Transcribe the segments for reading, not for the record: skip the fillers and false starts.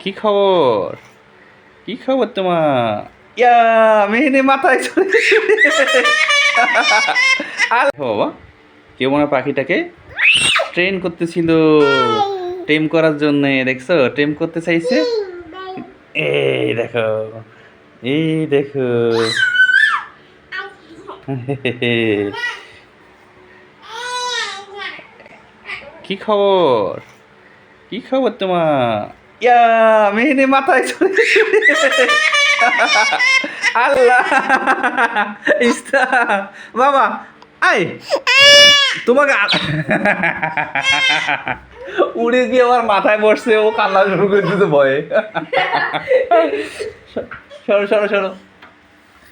কি খবর? কি খবর তোমার? ইয়া মেহেদি মাথায় চলে আর বাবা কেউ মনে হয় পাখিটাকে ট্রেন করতেছিল, টেম করার জন্যে। দেখছো টেম করতে চাইছে। এই দেখো, এই দেখো। কি খবর? কি খবর তোমার? ইয়া মেহেদি মাথায় চলে আল্লাহ ইস্তা বাবা আই তোমাকে উড়ে গিয়ে আমার মাথায় বসছে, ও কান্না শুরু করে দিতে ভয়ে। সরো সরো সরো,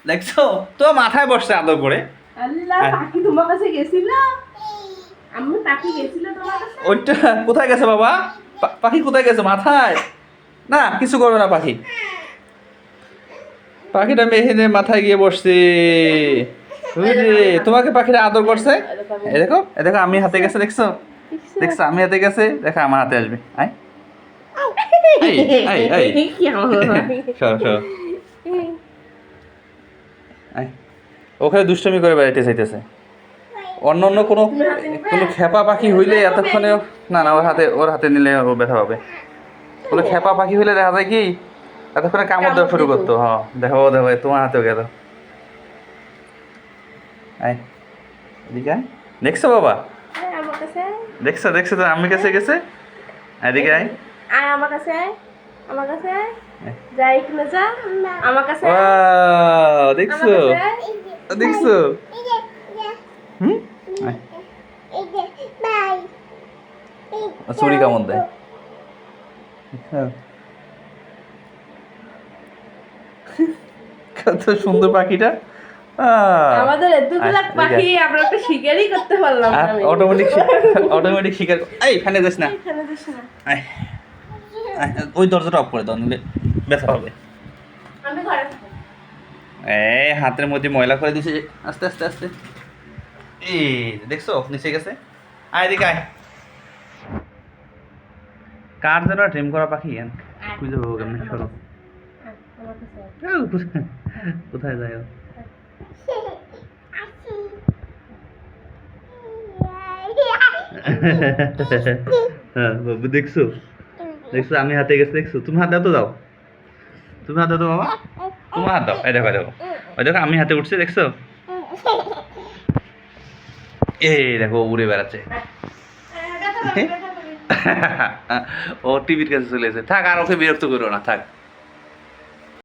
দেখছো তো মাথায় বসছে আদর করে। আল্লাহ পাখি তোমার কাছে গেছিল? আমি পাখি গেছিল তোমার কাছে? ওইটা কোথায় গেছে বাবা? পাখি কোথায় গেছে? মাথায় না, কিছু করবে না পাখি। পাখিটা মেহেদের মাথায় গিয়ে বসছে। তোমাকে পাখিটা আদর করছে। এই দেখো, এই দেখো আমি হাতে গেছে, দেখছো? দেখছো আমি হাতে গেছে, দেখো আমার হাতে আসবে। আয় সর সর, ওখানে দুষ্টমি করে বেড়াইতে চাইতেছে। অন্য অন্য কোনো কোনো খেপা পাখি হইলে এতক্ষণে না না, ওর হাতে নিলে ও ব্যথা পাবে। কোনো খেপা পাখি হইলে দেখা যায় কি এতক্ষণে কামড় দেওয়া শুরু করতো। হ্যাঁ দেখো দেখো তোমার হাতেও গেল। আয় এদিকে আয়, দেখছো বাবা? আমার কাছে দেখছো দেখছো তো আমি কাছে গেছে। এদিকে আয়, আয় আমার কাছে, আমার কাছে যাই কিনা যা আমার কাছে। ওয়াও দেখছো দেখছো। হুম আয়, চুরি কামড় দেয়। কত সুন্দর পাখিটা। আমাদের এতগুলা পাখি আমরা একটা শিকারই করতে পারলাম না। অটোমেটিক শিকার। এই ফ্যানে যাস না, এখানে দিস না। ওই দরজাটা অফ করে দাও, নিলে ব্যথা হবে। আমি ঘরে থাকবো। এই হাতের মধ্যে ময়লা করে দিছে আস্তে আস্তে আস্তে। এই দেখছো নিচে গেছে। আয় এদিকে আয়। কার যেন ট্রেম করা পাখি খুঁজে পাবো কেমনি? সরো। আমার কাছে কোথায় যায় ও? হ্যাঁ বাবু দেখছো দেখছো আমি হাতে গেছে, দেখছো? তুমি হাত দাও তো, দাও তুমি হাত দাও তো বাবা, তোমার হাত দাও। এই দেখো দেখো, ওই দেখো আমি হাতে উঠছে, দেখছো? এই দেখো উড়ে বেড়াচ্ছে। ও টিভির কাছে চলে এসে থাক, আর ওকে বিরক্ত করো না, থাক।